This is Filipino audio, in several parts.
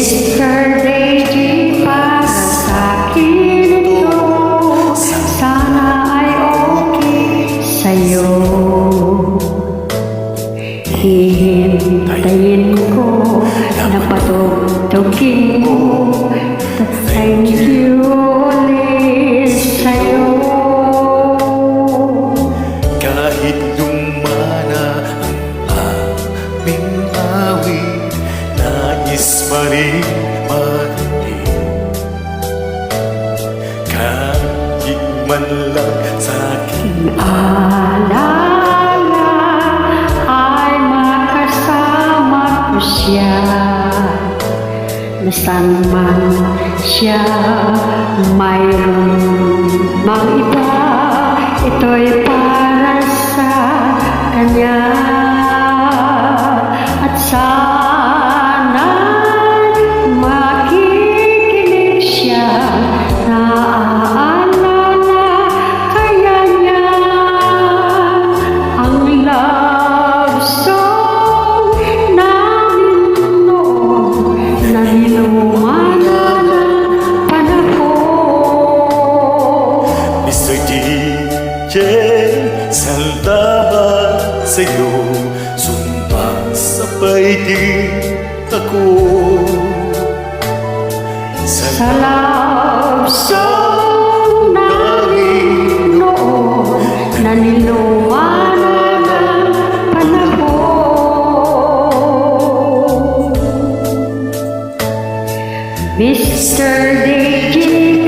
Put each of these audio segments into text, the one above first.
Mr. Deji, para sa'kin ito, sana ay okay sa'yo. Hihintayin ko na patugtugin mo, thank you ulit sa'yo. Kahit lumana ang aming awit, nais pa rin marinig. Kahit man lang sa'king Alala ay makasama ko siya, nasaan man siya, mayroon mang iba, ito'y para sa kanya. At sana makikinig siya, naaalala kaya niya ang love song namin noon na hinumana ng panahon. Mr. DJ, salamat sa'yo, sumasabay din ako Sa love song namin noon na niluwanan ng panahon. Mr. DJ,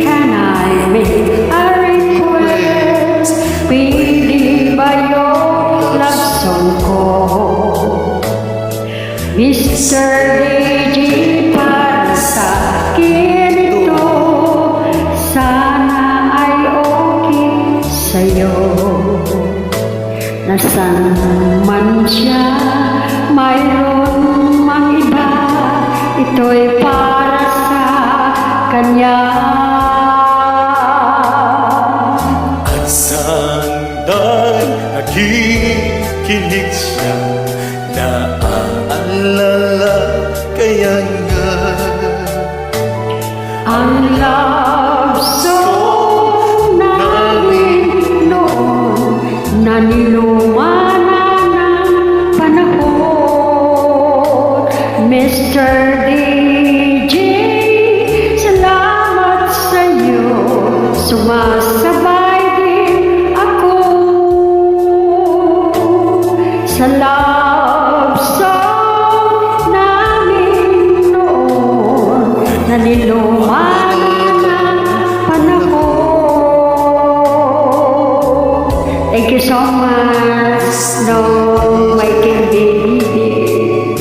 can I make a request? Pwede ba yung love song ko? Mr. DJ, para sa'kin ito, sana ay okay sa'yo. Nasaan man siya, mayroon mang iba, ito'y para sa kanya. at sana'y nakikinig siya, naaalala kaya nga Ang love song namin noon na niluwanan ng panahon. Mr. DJ, salamat sa'yo, sumasabay din ako sa love song namin noon na niluwanan ng panahon. Thank you so much, no, my king baby,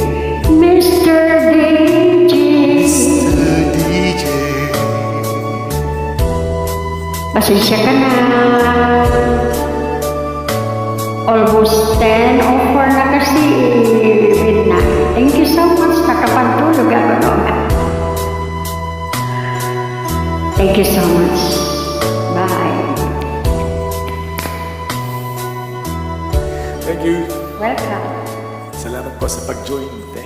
Mr. DJ. Mr. DJ. Pasensya ka na. Almost 10:04 na kasi midnight. Thank you so much. Nakapantulog ako noon. Thank you so much. Bye. Thank you. Welcome. Salamat po sa pag-join. Thank you.